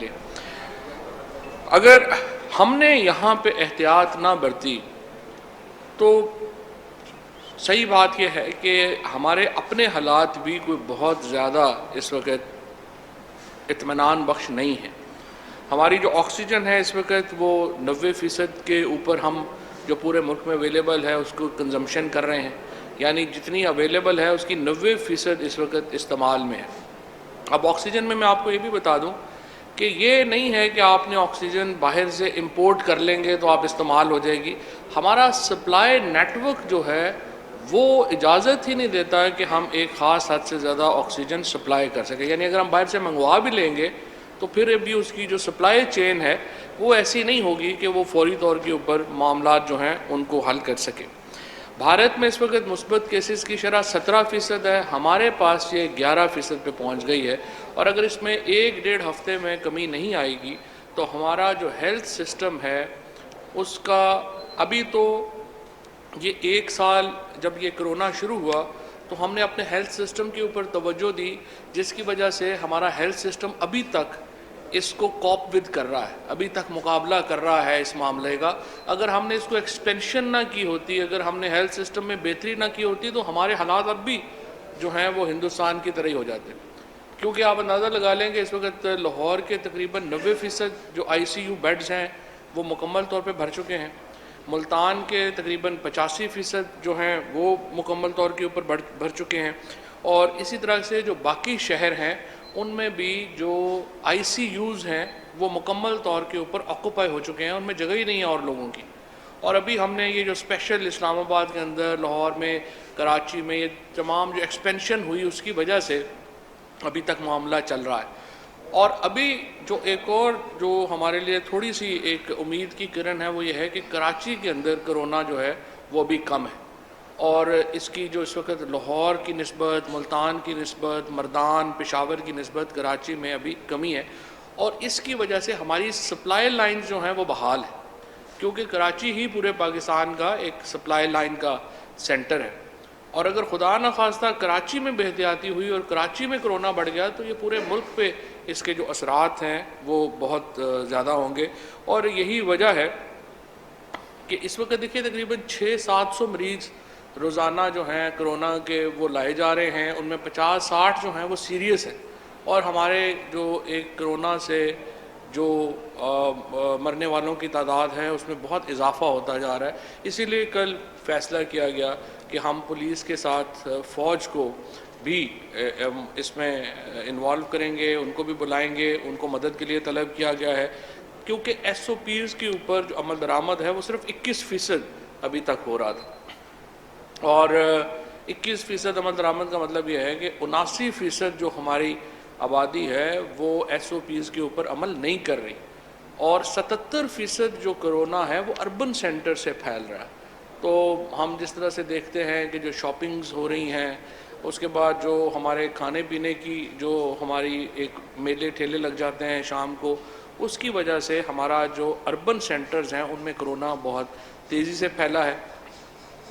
لیے۔ اگر ہم نے یہاں پہ احتیاط نہ برتی تو صحیح بات یہ ہے کہ ہمارے اپنے حالات بھی کوئی بہت زیادہ اس وقت اطمینان بخش نہیں ہیں۔ ہماری جو آکسیجن ہے اس وقت وہ 90% کے اوپر ہم جو پورے ملک میں اویلیبل ہے اس کو کنزمپشن کر رہے ہیں، یعنی جتنی اویلیبل ہے اس کی 90% اس وقت استعمال میں ہے۔ اب آکسیجن میں آپ کو یہ بھی بتا دوں کہ یہ نہیں ہے کہ آپ نے آکسیجن باہر سے امپورٹ کر لیں گے تو آپ استعمال ہو جائے گی۔ ہمارا سپلائی نیٹ ورک جو ہے وہ اجازت ہی نہیں دیتا ہے کہ ہم ایک خاص حد سے زیادہ آکسیجن سپلائی کر سکیں، یعنی اگر ہم باہر سے منگوا بھی لیں گے تو پھر بھی اس کی جو سپلائی چین ہے وہ ایسی نہیں ہوگی کہ وہ فوری طور کے اوپر معاملات جو ہیں ان کو حل کر سکے۔ بھارت میں اس وقت مثبت کیسز کی شرح 17% ہے، ہمارے پاس یہ 11% پہ پہنچ گئی ہے، اور اگر اس میں 1-1.5 ہفتے میں کمی نہیں آئے گی تو ہمارا جو ہیلتھ سسٹم ہے اس کا ابھی تو یہ 1 سال جب یہ کرونا شروع ہوا تو ہم نے اپنے ہیلتھ سسٹم کے اوپر توجہ دی، جس کی وجہ سے ہمارا ہیلتھ سسٹم ابھی تک اس کو کوپ ود کر رہا ہے، ابھی تک مقابلہ کر رہا ہے اس معاملے کا۔ اگر ہم نے اس کو ایکسپینشن نہ کی ہوتی، اگر ہم نے ہیلتھ سسٹم میں بہتری نہ کی ہوتی تو ہمارے حالات اب بھی جو ہیں وہ ہندوستان کی طرح ہی ہو جاتے، کیونکہ آپ اندازہ لگا لیں کہ اس وقت لاہور کے تقریباً 90% جو ICU بیڈز ہیں وہ مکمل طور پہ بھر چکے ہیں، ملتان کے تقریباً 85% جو ہیں وہ مکمل طور کے اوپر بھر چکے ہیں، اور اسی طرح سے جو باقی شہر ہیں ان میں بھی جو ICUs ہیں وہ مکمل طور کے اوپر آکوپائی ہو چکے ہیں، ان میں جگہ ہی نہیں ہے اور لوگوں کی۔ اور ابھی ہم نے یہ جو اسپیشل اسلام آباد کے اندر، لاہور میں، کراچی میں، یہ تمام جو ایکسپینشن ہوئی اس کی وجہ سے ابھی تک معاملہ چل رہا ہے۔ اور ابھی جو ایک اور جو ہمارے لیے تھوڑی سی ایک امید کی کرن ہے وہ یہ ہے کہ کراچی کے اندر کرونا جو ہے وہ بھی کم ہے، اور اس کی جو اس وقت لاہور کی نسبت، ملتان کی نسبت، مردان، پشاور کی نسبت کراچی میں ابھی کمی ہے، اور اس کی وجہ سے ہماری سپلائی لائنز جو ہیں وہ بحال ہیں، کیونکہ کراچی ہی پورے پاکستان کا ایک سپلائی لائن کا سینٹر ہے، اور اگر خدا نخواستہ کراچی میں بے احتیاطی ہوئی اور کراچی میں کرونا بڑھ گیا تو یہ پورے ملک پہ اس کے جو اثرات ہیں وہ بہت زیادہ ہوں گے۔ اور یہی وجہ ہے کہ اس وقت دیکھیے تقریباً 600-700 مریض روزانہ جو ہیں کرونا کے وہ لائے جا رہے ہیں، ان میں 50-60 جو ہیں وہ سیریس ہیں، اور ہمارے جو ایک کرونا سے جو مرنے والوں کی تعداد ہے اس میں بہت اضافہ ہوتا جا رہا ہے۔ اسی لیے کل فیصلہ کیا گیا کہ ہم پولیس کے ساتھ فوج کو بھی اس میں انوالو کریں گے، ان کو بھی بلائیں گے، ان کو مدد کے لیے طلب کیا گیا ہے، کیونکہ SOPs کے اوپر جو عمل درآمد ہے وہ صرف 21% ابھی تک ہو رہا تھا، اور 21% عمل درآمد کا مطلب یہ ہے کہ 79% جو ہماری آبادی ہے وہ SOPs کے اوپر عمل نہیں کر رہی، اور 77% جو کرونا ہے وہ اربن سینٹر سے پھیل رہا ہے۔ تو ہم جس طرح سے دیکھتے ہیں کہ جو شاپنگز ہو رہی ہیں، اس کے بعد جو ہمارے کھانے پینے کی جو ہماری ایک میلے ٹھیلے لگ جاتے ہیں شام کو، اس کی وجہ سے ہمارا جو اربن سینٹرز ہیں ان میں کرونا بہت تیزی سے پھیلا ہے۔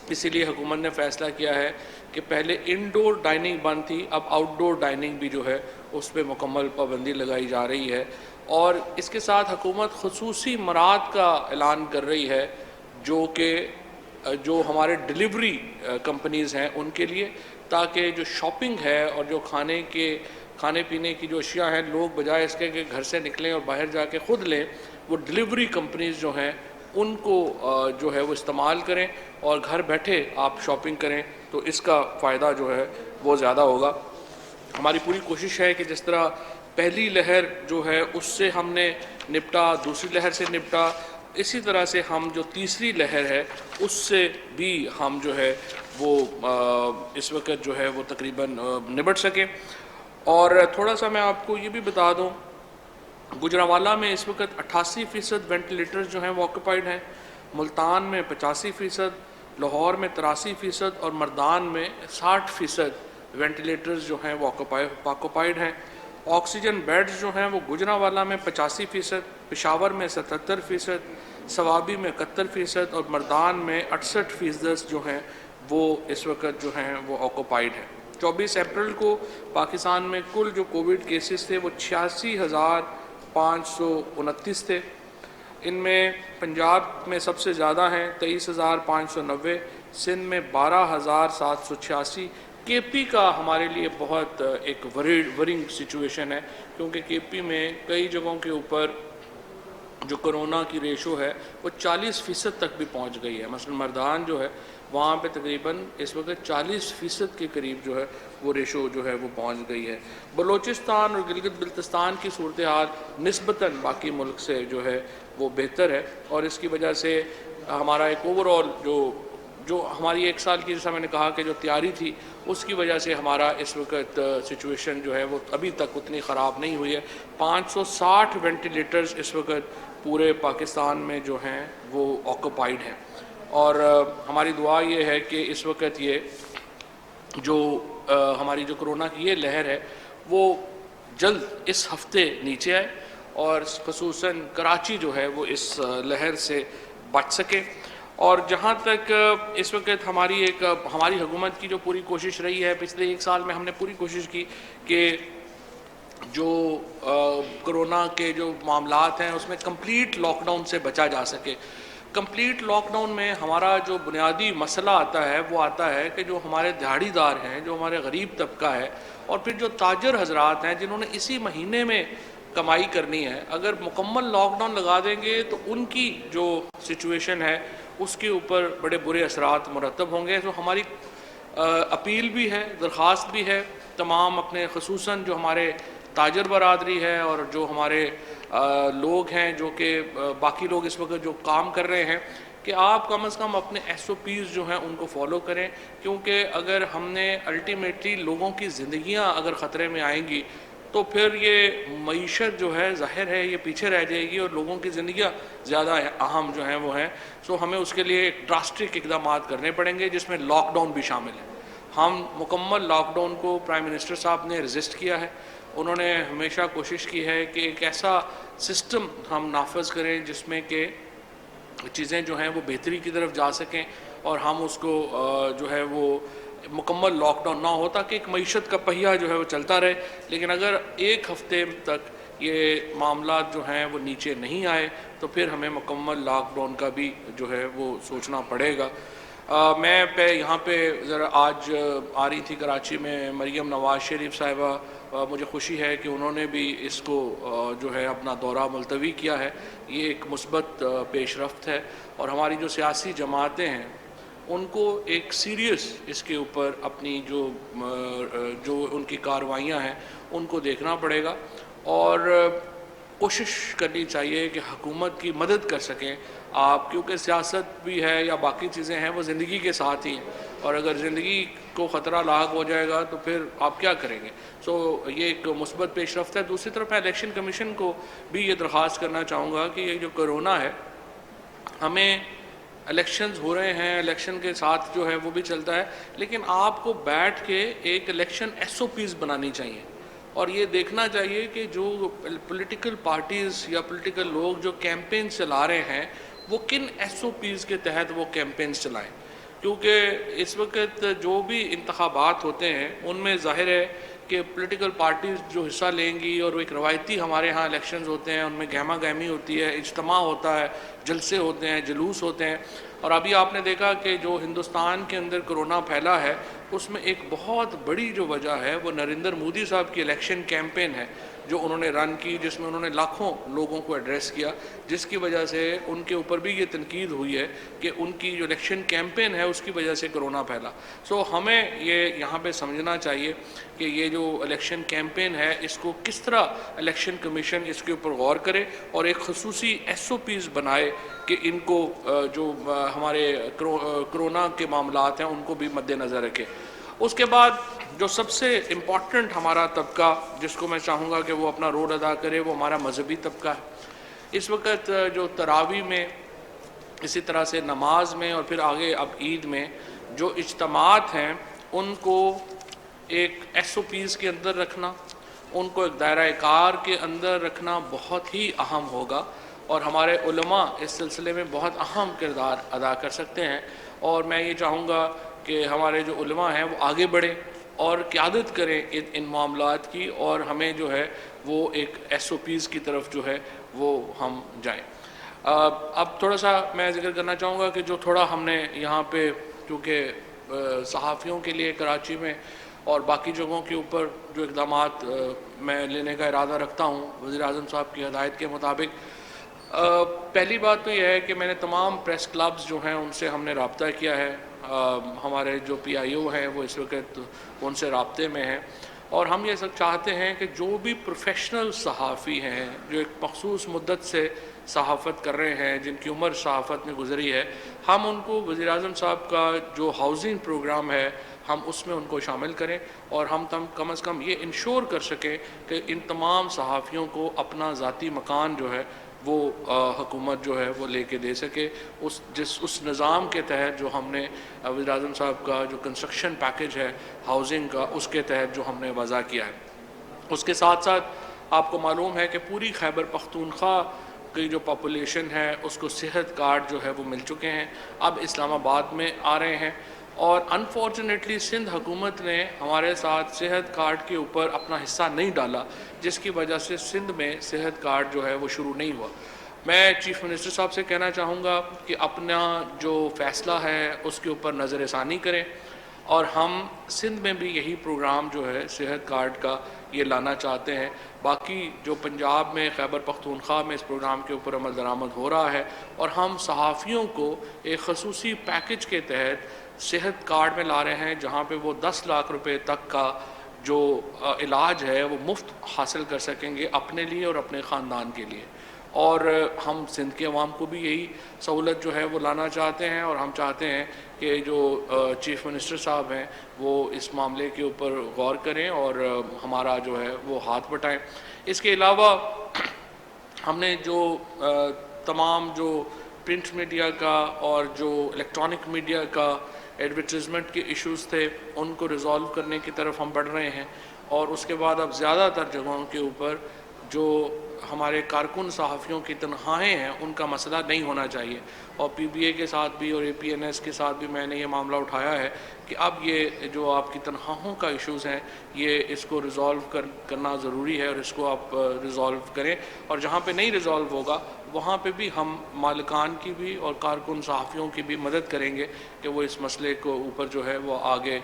اسی لیے حکومت نے فیصلہ کیا ہے کہ پہلے انڈور ڈائننگ بند تھی، اب آؤٹ ڈور ڈائننگ بھی جو ہے اس پہ مکمل پابندی لگائی جا رہی ہے، اور اس کے ساتھ حکومت خصوصی مراعات کا اعلان کر رہی ہے جو ہمارے ڈیلیوری کمپنیز ہیں ان کے لیے، تاکہ جو شاپنگ ہے اور جو کھانے پینے کی جو اشیاء ہیں، لوگ بجائے اس کے کہ گھر سے نکلیں اور باہر جا کے خود لیں، وہ ڈیلیوری کمپنیز جو ہیں ان کو جو ہے وہ استعمال کریں اور گھر بیٹھے آپ شاپنگ کریں، تو اس کا فائدہ جو ہے وہ زیادہ ہوگا۔ ہماری پوری کوشش ہے کہ جس طرح پہلی لہر جو ہے اس سے ہم نے نپٹا، دوسری لہر سے نپٹا، اسی طرح سے ہم جو تیسری لہر ہے اس سے بھی ہم جو ہے وہ اس وقت جو ہے وہ تقریباً نبٹ سکیں۔ اور تھوڑا سا میں آپ کو یہ بھی بتا دوں، گجرانوالہ میں اس وقت 88% وینٹیلیٹرز جو ہیں وہ آکوپائڈ ہیں، ملتان میں 85%، لاہور میں 83% اور مردان میں 60% وینٹیلیٹرز جو ہیں وہ آکوپائڈ ہیں۔ آکسیجن بیڈز جو ہیں وہ گجرانوالہ میں 85%، پشاور میں 77%، سوابی میں 71% اور مردان میں 68% جو ہیں وہ اس وقت جو ہیں وہ آکوپائڈ ہیں۔ 24 اپریل کو پاکستان میں کل جو کووڈ کیسز تھے وہ 529 تھے. ان میں پنجاب میں سب سے زیادہ ہیں 23,590, سندھ میں 12,786. کے پی کا ہمارے لیے بہت ایک ورنگ سچویشن ہے, کیونکہ کے پی میں کئی جگہوں کے اوپر جو کرونا کی ریشو ہے وہ 40% تک بھی پہنچ گئی ہے. مثلا مردان جو ہے وہاں پہ تقریباً اس وقت 40% کے قریب جو ہے وہ ریشو جو ہے وہ پہنچ گئی ہے. بلوچستان اور گلگت بلتستان کی صورتحال نسبتاً باقی ملک سے جو ہے وہ بہتر ہے, اور اس کی وجہ سے ہمارا ایک اوور آل جو ہماری ایک سال کی, جیسا میں نے کہا کہ جو تیاری تھی, اس کی وجہ سے ہمارا اس وقت سچویشن جو ہے وہ ابھی تک اتنی خراب نہیں ہوئی ہے. 560 وینٹیلیٹرز اس وقت پورے پاکستان میں جو ہیں وہ آکوپائیڈ ہیں, اور ہماری دعا یہ ہے کہ اس وقت یہ جو ہماری جو کرونا کی یہ لہر ہے وہ جلد اس ہفتے نیچے آئے, اور خصوصاً کراچی جو ہے وہ اس لہر سے بچ سکے. اور جہاں تک اس وقت ہماری حکومت کی جو پوری کوشش رہی ہے, پچھلے ایک سال میں ہم نے پوری کوشش کی کہ جو کرونا کے جو معاملات ہیں اس میں کمپلیٹ لاک ڈاؤن سے بچا جا سکے. کمپلیٹ لاک ڈاؤن میں ہمارا جو بنیادی مسئلہ آتا ہے وہ آتا ہے کہ جو ہمارے دہاڑی دار ہیں, جو ہمارے غریب طبقہ ہے, اور پھر جو تاجر حضرات ہیں جنہوں نے اسی مہینے میں کمائی کرنی ہے, اگر مکمل لاک ڈاؤن لگا دیں گے تو ان کی جو سچویشن ہے اس کے اوپر بڑے برے اثرات مرتب ہوں گے. تو ہماری اپیل بھی ہے, درخواست بھی ہے تمام اپنے خصوصاً جو ہمارے تاجر برادری ہے اور جو ہمارے لوگ ہیں جو کہ باقی لوگ اس وقت جو کام کر رہے ہیں, کہ آپ کم از کم اپنے ایس او پیز جو ہیں ان کو فالو کریں, کیونکہ اگر ہم نے الٹیمیٹلی لوگوں کی زندگیاں اگر خطرے میں آئیں گی تو پھر یہ معیشت جو ہے ظاہر ہے یہ پیچھے رہ جائے گی, اور لوگوں کی زندگیاں زیادہ اہم جو ہیں وہ ہیں. سو ہمیں اس کے لیے ایک ڈراسٹک اقدامات کرنے پڑیں گے جس میں لاک ڈاؤن بھی شامل ہے. ہم مکمل لاک ڈاؤن کو پرائم منسٹر صاحب نے رجسٹ کیا ہے, انہوں نے ہمیشہ کوشش کی ہے کہ ایک ایسا سسٹم ہم نافذ کریں جس میں کہ چیزیں جو ہیں وہ بہتری کی طرف جا سکیں, اور ہم اس کو جو ہے وہ مکمل لاک ڈاؤن نہ ہو تاکہ ایک معیشت کا پہیہ جو ہے وہ چلتا رہے. لیکن اگر ایک ہفتے تک یہ معاملات جو ہیں وہ نیچے نہیں آئے تو پھر ہمیں مکمل لاک ڈاؤن کا بھی جو ہے وہ سوچنا پڑے گا. میں یہاں پہ ذرا آج آ رہی تھی کراچی میں مریم نواز شریف صاحبہ, مجھے خوشی ہے کہ انہوں نے بھی اس کو جو ہے اپنا دورہ ملتوی کیا ہے. یہ ایک مثبت پیش رفت ہے, اور ہماری جو سیاسی جماعتیں ہیں ان کو ایک سیریس اس کے اوپر اپنی جو ان کی کارروائیاں ہیں ان کو دیکھنا پڑے گا, اور کوشش کرنی چاہیے کہ حکومت کی مدد کر سکیں آپ, کیونکہ سیاست بھی ہے یا باقی چیزیں ہیں وہ زندگی کے ساتھ ہی ہیں, اور اگر زندگی کو خطرہ لاحق ہو جائے گا تو پھر آپ کیا کریں گے. سو یہ ایک مثبت پیش رفت ہے. دوسری طرف میں الیکشن کمیشن کو بھی یہ درخواست کرنا چاہوں گا کہ یہ جو کرونا ہے, ہمیں الیکشنز ہو رہے ہیں, الیکشن کے ساتھ جو ہے وہ بھی چلتا ہے, لیکن آپ کو بیٹھ کے ایک الیکشن ایس او پیز بنانی چاہیے, اور یہ دیکھنا چاہیے کہ جو پولیٹیکل پارٹیز یا پولیٹیکل لوگ جو کیمپین چلا رہے ہیں وہ کن ایس او پیز کے تحت وہ کیمپینز چلائیں. کیونکہ اس وقت جو بھی انتخابات ہوتے ہیں ان میں ظاہر ہے کہ پولیٹیکل پارٹیز جو حصہ لیں گی, اور وہ ایک روایتی ہمارے ہاں الیکشنز ہوتے ہیں ان میں گہما گہمی ہوتی ہے, اجتماع ہوتا ہے, جلسے ہوتے ہیں, جلوس ہوتے ہیں. اور ابھی آپ نے دیکھا کہ جو ہندوستان کے اندر کرونا پھیلا ہے اس میں ایک بہت بڑی جو وجہ ہے وہ نریندر مودی صاحب کی الیکشن کیمپین ہے جو انہوں نے رن کی, جس میں انہوں نے لاکھوں لوگوں کو ایڈریس کیا, جس کی وجہ سے ان کے اوپر بھی یہ تنقید ہوئی ہے کہ ان کی جو الیکشن کیمپین ہے اس کی وجہ سے کرونا پھیلا. سو ہمیں یہ یہاں پہ سمجھنا چاہیے کہ یہ جو الیکشن کیمپین ہے اس کو کس طرح الیکشن کمیشن اس کے اوپر غور کرے اور ایک خصوصی ایس او پیز بنائے کہ ان کو جو ہمارے کرونا کے معاملات ہیں ان کو بھی مد نظر رکھے. اس کے بعد جو سب سے امپورٹنٹ ہمارا طبقہ جس کو میں چاہوں گا کہ وہ اپنا رول ادا کرے وہ ہمارا مذہبی طبقہ ہے. اس وقت جو تراویح میں, اسی طرح سے نماز میں, اور پھر آگے اب عید میں جو اجتماعات ہیں ان کو ایک ایس او پیز کے اندر رکھنا, ان کو ایک دائرہ کار کے اندر رکھنا بہت ہی اہم ہوگا, اور ہمارے علماء اس سلسلے میں بہت اہم کردار ادا کر سکتے ہیں. اور میں یہ چاہوں گا کہ ہمارے جو علماء ہیں وہ آگے بڑھیں اور قیادت کریں ان معاملات کی، اور ہمیں جو ہے وہ ایک SOPs کی طرف جو ہے وہ ہم جائیں۔ اب تھوڑا سا میں ذکر کرنا چاہوں گا کہ جو تھوڑا ہم نے یہاں پہ کیونکہ صحافیوں کے لیے کراچی میں اور باقی جگہوں کے اوپر جو اقدامات میں لینے کا ارادہ رکھتا ہوں وزیر اعظم صاحب کی ہدایت کے مطابق، پہلی بات تو یہ ہے کہ میں نے تمام پریس کلبز جو ہیں ان سے ہم نے رابطہ کیا ہے، ہمارے جو PIO ہیں وہ اس وقت ان سے رابطے میں ہیں، اور ہم یہ سب چاہتے ہیں کہ جو بھی پروفیشنل صحافی ہیں جو ایک مخصوص مدت سے صحافت کر رہے ہیں، جن کی عمر صحافت میں گزری ہے، ہم ان کو وزیر اعظم صاحب کا جو ہاؤسنگ پروگرام ہے ہم اس میں ان کو شامل کریں، اور ہم کم از کم یہ انشور کر سکیں کہ ان تمام صحافیوں کو اپنا ذاتی مکان جو ہے وہ حکومت جو ہے وہ لے کے دے سکے، اس نظام کے تحت جو ہم نے وزیر اعظم صاحب کا جو کنسٹرکشن پیکج ہے ہاؤسنگ کا اس کے تحت جو ہم نے وضع کیا ہے۔ اس کے ساتھ ساتھ آپ کو معلوم ہے کہ پوری خیبر پختونخوا کی جو پاپولیشن ہے اس کو صحت کارڈ جو ہے وہ مل چکے ہیں، اب اسلام آباد میں آ رہے ہیں، اور انفارچونیٹلی سندھ حکومت نے ہمارے ساتھ صحت کارڈ کے اوپر اپنا حصہ نہیں ڈالا، جس کی وجہ سے سندھ میں صحت کارڈ جو ہے وہ شروع نہیں ہوا۔ میں چیف منسٹر صاحب سے کہنا چاہوں گا کہ اپنا جو فیصلہ ہے اس کے اوپر نظر ثانی کریں، اور ہم سندھ میں بھی یہی پروگرام جو ہے صحت کارڈ کا یہ لانا چاہتے ہیں۔ باقی جو پنجاب میں خیبر پختونخوا میں اس پروگرام کے اوپر عمل درآمد ہو رہا ہے، اور ہم صحافیوں کو ایک خصوصی پیکج کے تحت صحت کارڈ میں لا رہے ہیں جہاں پہ وہ 10 لاکھ روپے تک کا جو علاج ہے وہ مفت حاصل کر سکیں گے اپنے لیے اور اپنے خاندان کے لیے، اور ہم سندھ کے عوام کو بھی یہی سہولت جو ہے وہ لانا چاہتے ہیں، اور ہم چاہتے ہیں کہ جو چیف منسٹر صاحب ہیں وہ اس معاملے کے اوپر غور کریں اور ہمارا جو ہے وہ ہاتھ بٹائیں۔ اس کے علاوہ ہم نے جو تمام جو پرنٹ میڈیا کا اور جو الیکٹرانک میڈیا کا ایڈورٹیزمنٹ کے ایشوز تھے ان کو ریزالو کرنے کی طرف ہم بڑھ رہے ہیں، اور اس کے بعد اب زیادہ تر جگہوں کے اوپر جو ہمارے کارکن صحافیوں کی تنخواہیں ہیں ان کا مسئلہ نہیں ہونا چاہیے، اور PBA کے ساتھ بھی اور APNS کے ساتھ بھی میں نے یہ معاملہ اٹھایا ہے کہ اب یہ جو آپ کی تنخواہوں کا ایشوز ہیں یہ اس کو ریزالو کرنا ضروری ہے، اور اس کو آپ ریزالو کریں، اور جہاں پہ نہیں ریزالو ہوگا وہاں پہ بھی ہم مالکان کی بھی اور کارکن صحافیوں کی بھی مدد کریں گے کہ وہ اس مسئلے کو اوپر جو ہے وہ آگے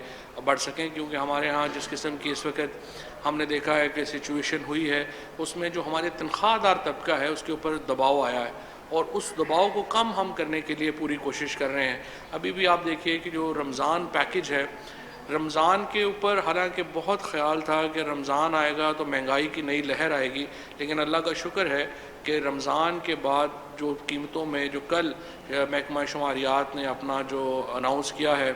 بڑھ سکیں، کیونکہ ہمارے ہاں جس قسم کی اس وقت ہم نے دیکھا ہے کہ سچویشن ہوئی ہے اس میں جو ہمارے تنخواہ دار طبقہ ہے اس کے اوپر دباؤ آیا ہے، اور اس دباؤ کو کم ہم کرنے کے لیے پوری کوشش کر رہے ہیں۔ ابھی بھی آپ دیکھیے کہ جو رمضان پیکج ہے، رمضان کے اوپر حالانکہ بہت خیال تھا کہ رمضان آئے گا تو مہنگائی کی نئی لہر آئے گی، لیکن اللہ کا شکر ہے کہ رمضان کے بعد جو قیمتوں میں جو کل محکمہ شماریات نے اپنا جو اناؤنس کیا ہے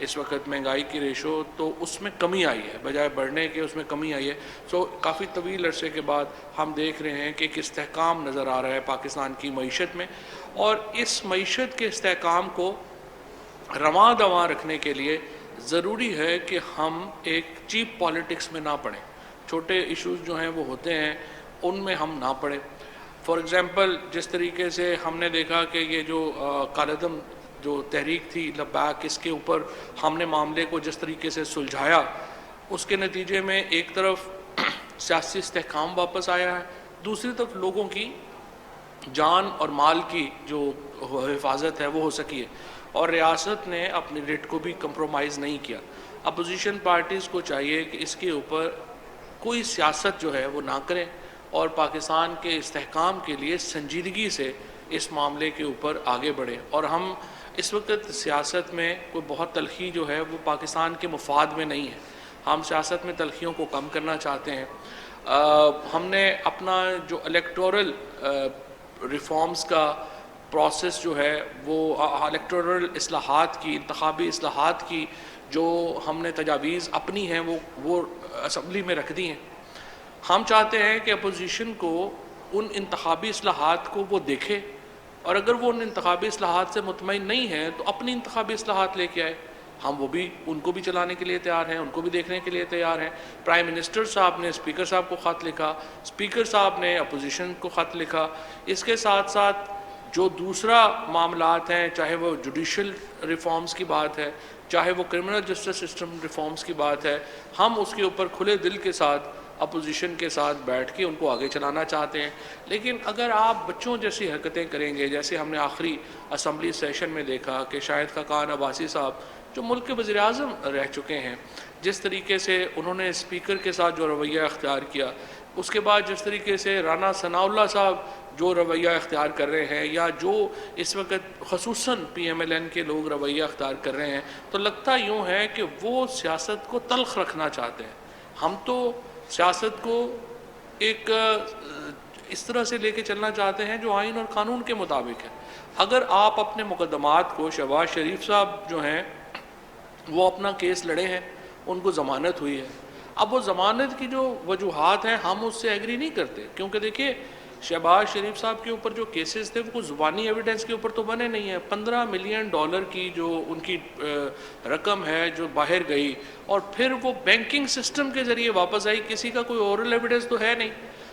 اس وقت مہنگائی کی ریشو، تو اس میں کمی آئی ہے، بجائے بڑھنے کے اس میں کمی آئی ہے۔ سو کافی طویل عرصے کے بعد ہم دیکھ رہے ہیں کہ ایک استحکام نظر آ رہا ہے پاکستان کی معیشت میں، اور اس معیشت کے استحکام کو رواں دواں رکھنے کے لیے ضروری ہے کہ ہم ایک چیپ پالیٹکس میں نہ پڑیں، چھوٹے ایشوز جو ہیں وہ ہوتے ہیں ان میں ہم نہ پڑیں۔ فار ایگزامپل جس طریقے سے ہم نے دیکھا کہ یہ جو کالعدم جو تحریک تھی لبیک، اس کے اوپر ہم نے معاملے کو جس طریقے سے سلجھایا، اس کے نتیجے میں ایک طرف سیاسی استحکام واپس آیا ہے، دوسری طرف لوگوں کی جان اور مال کی جو حفاظت ہے وہ ہو سکی ہے، اور ریاست نے اپنی ریٹ کو بھی کمپرومائز نہیں کیا۔ اپوزیشن پارٹیز کو چاہیے کہ اس کے اوپر کوئی سیاست جو ہے وہ نہ کریں، اور پاکستان کے استحکام کے لیے سنجیدگی سے اس معاملے کے اوپر آگے بڑھیں، اور ہم اس وقت سیاست میں کوئی بہت تلخی جو ہے وہ پاکستان کے مفاد میں نہیں ہے، ہم سیاست میں تلخیوں کو کم کرنا چاہتے ہیں۔ ہم نے اپنا جو الیکٹورل ریفارمز کا پروسیس جو ہے وہ الیکٹورل اصلاحات کی، انتخابی اصلاحات کی جو ہم نے تجاویز اپنی ہیں وہ اسمبلی میں رکھ دی ہیں۔ ہم چاہتے ہیں کہ اپوزیشن کو ان انتخابی اصلاحات کو وہ دیکھے، اور اگر وہ ان انتخابی اصلاحات سے مطمئن نہیں ہے تو اپنی انتخابی اصلاحات لے کے آئے، ہم وہ بھی ان کو بھی چلانے کے لیے تیار ہیں، ان کو بھی دیکھنے کے لیے تیار ہیں۔ پرائم منسٹر صاحب نے اسپیکر صاحب کو خط لکھا، اسپیکر صاحب نے اپوزیشن کو خط لکھا۔ اس کے ساتھ ساتھ جو دوسرا معاملات ہیں، چاہے وہ جوڈیشل ریفارمز کی بات ہے، چاہے وہ کرمنل جسٹس سسٹم ریفارمز کی بات ہے، ہم اس کے اوپر کھلے دل کے ساتھ اپوزیشن کے ساتھ بیٹھ کے ان کو آگے چلانا چاہتے ہیں۔ لیکن اگر آپ بچوں جیسی حرکتیں کریں گے، جیسے ہم نے آخری اسمبلی سیشن میں دیکھا کہ شاہد خاقان عباسی صاحب جو ملک کے وزیر اعظم رہ چکے ہیں، جس طریقے سے انہوں نے اسپیکر کے ساتھ جو رویہ اختیار کیا، اس کے بعد جس طریقے سے رانا ثناء اللہ صاحب جو رویہ اختیار کر رہے ہیں، یا جو اس وقت خصوصاً پی ایم ایل این کے لوگ رویہ اختیار کر رہے ہیں، تو لگتا یوں ہے کہ وہ سیاست کو تلخ رکھنا چاہتے ہیں۔ ہم تو سیاست کو ایک اس طرح سے لے کے چلنا چاہتے ہیں جو آئین اور قانون کے مطابق ہے۔ اگر آپ اپنے مقدمات کو، شہباز شریف صاحب جو ہیں وہ اپنا کیس لڑے ہیں، ان کو ضمانت ہوئی ہے، اب وہ ضمانت کی جو وجوہات ہیں ہم اس سے ایگری نہیں کرتے، کیونکہ دیکھیے شہباز شریف صاحب کے اوپر جو کیسز تھے وہ کوئی زبانی ایویڈنس کے اوپر تو بنے نہیں ہیں۔ $15 ملین کی جو ان کی رقم ہے جو باہر گئی اور پھر وہ بینکنگ سسٹم کے ذریعے واپس آئی، کسی کا کوئی اورل ایویڈنس تو ہے نہیں۔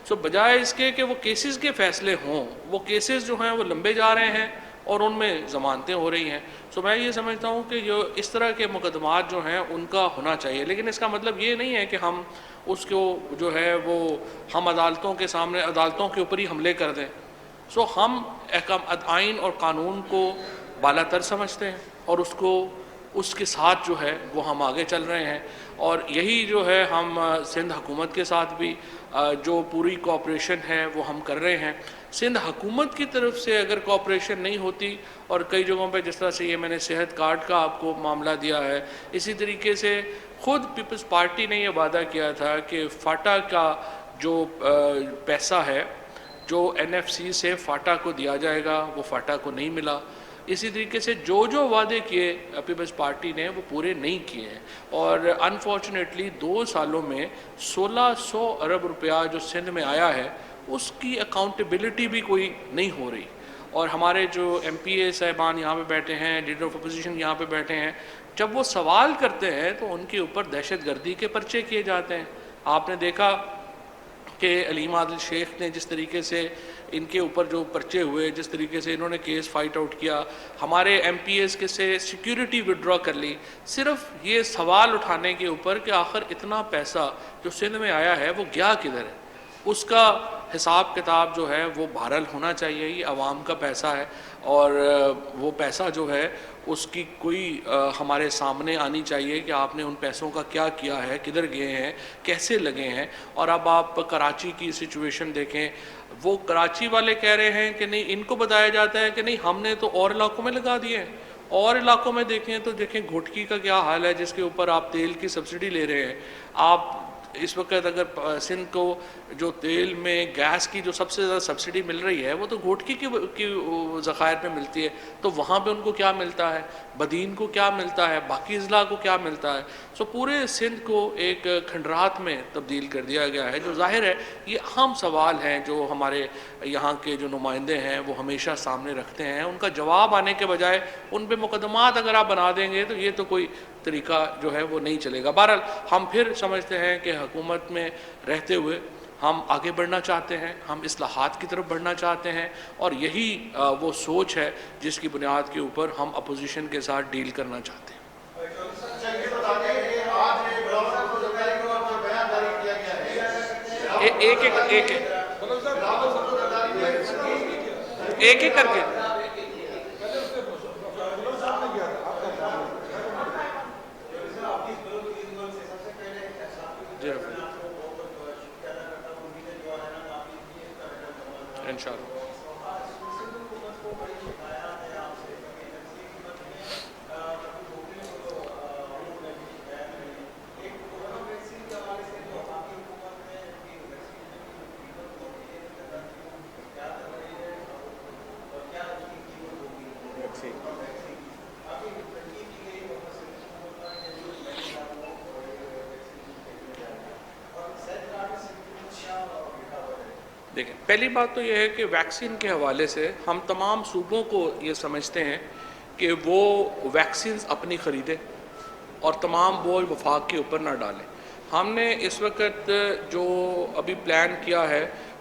سو بجائے اس کے کہ وہ کیسز کے فیصلے ہوں، وہ کیسز جو ہیں وہ لمبے جا رہے ہیں اور ان میں ضمانتیں ہو رہی ہیں۔ سو میں یہ سمجھتا ہوں کہ جو اس طرح کے مقدمات جو ہیں ان کا ہونا چاہیے، لیکن اس کا مطلب یہ نہیں ہے کہ ہم اس کو جو ہے وہ ہم عدالتوں کے سامنے، عدالتوں کے اوپر ہی حملے کر دیں۔ سو ہم آئین اور قانون کو بالا تر سمجھتے ہیں اور اس کے ساتھ جو ہے وہ ہم آگے چل رہے ہیں، اور یہی جو ہے ہم سندھ حکومت کے ساتھ بھی جو پوری کوآپریشن ہے وہ ہم کر رہے ہیں۔ سندھ حکومت کی طرف سے اگر کوآپریشن نہیں ہوتی، اور کئی جگہوں پہ جس طرح سے یہ میں نے صحت کارڈ کا آپ کو معاملہ دیا ہے، اسی طریقے سے خود پیپلز پارٹی نے یہ وعدہ کیا تھا کہ فاٹا کا جو پیسہ ہے جو این ایف سی سے فاٹا کو دیا جائے گا، وہ فاٹا کو نہیں ملا۔ اسی طریقے سے جو وعدے کیے پیپلز پارٹی نے وہ پورے نہیں کیے ہیں، اور انفارچونیٹلی 2 سالوں میں 1600 ارب روپیہ جو سندھ میں آیا ہے اس کی اکاؤنٹیبلٹی بھی کوئی نہیں ہو رہی۔ اور ہمارے جو ایم پی اے صاحبان یہاں پہ بیٹھے ہیں، لیڈر آف اپوزیشن یہاں پہ بیٹھے ہیں، جب وہ سوال کرتے ہیں تو ان کے اوپر دہشت گردی کے پرچے کیے جاتے ہیں۔ آپ نے دیکھا کہ علیم عادل شیخ نے جس طریقے سے ان کے اوپر جو پرچے ہوئے، جس طریقے سے انہوں نے کیس فائٹ آؤٹ کیا، ہمارے ایم پی ایز کے سے سیکیورٹی وڈرا کر لی، صرف یہ سوال اٹھانے کے اوپر کہ آخر اتنا پیسہ جو سندھ میں آیا ہے وہ گیا کدھر ہے۔ اس کا حساب کتاب جو ہے وہ بہرحال ہونا چاہیے، یہ عوام کا پیسہ ہے، اور وہ پیسہ جو ہے اس کی کوئی ہمارے سامنے آنی چاہیے کہ آپ نے ان پیسوں کا کیا کیا ہے، کدھر گئے ہیں، کیسے لگے ہیں۔ اور اب آپ کراچی کی سچویشن دیکھیں، وہ کراچی والے کہہ رہے ہیں کہ نہیں، ان کو بتایا جاتا ہے کہ نہیں ہم نے تو اور علاقوں میں لگا دیے ہیں، اور علاقوں میں دیکھیں تو دیکھیں گھوٹکی کا کیا حال ہے، جس کے اوپر آپ تیل کی سبسڈی لے رہے ہیں۔ آپ اس وقت اگر سندھ کو جو تیل میں گیس کی جو سب سے زیادہ سبسڈی مل رہی ہے وہ تو گھوٹکی کی ذخائر میں ملتی ہے، تو وہاں پہ ان کو کیا ملتا ہے، بدین کو کیا ملتا ہے، باقی اضلاع کو کیا ملتا ہے۔ سو پورے سندھ کو ایک کھنڈرات میں تبدیل کر دیا گیا ہے، جو ظاہر ہے یہ اہم سوال ہیں جو ہمارے یہاں کے جو نمائندے ہیں وہ ہمیشہ سامنے رکھتے ہیں۔ ان کا جواب آنے کے بجائے ان پہ مقدمات اگر آپ بنا دیں گے تو یہ تو کوئی طریقہ جو ہے وہ نہیں چلے گا۔ بہرحال ہم پھر سمجھتے ہیں کہ حکومت میں رہتے ہوئے ہم آگے بڑھنا چاہتے ہیں، ہم اصلاحات کی طرف بڑھنا چاہتے ہیں، اور یہی وہ سوچ ہے جس کی بنیاد کے اوپر ہم اپوزیشن کے ساتھ ڈیل کرنا چاہتے ہیں۔ ایک ایک کر کے انشاءاللہ۔ دیکھیں، پہلی بات تو یہ ہے کہ ویکسین کے حوالے سے ہم تمام صوبوں کو یہ سمجھتے ہیں کہ وہ ویکسینز اپنی خریدیں اور تمام بوجھ وفاق کے اوپر نہ ڈالیں۔ ہم نے اس وقت جو ابھی پلان کیا ہے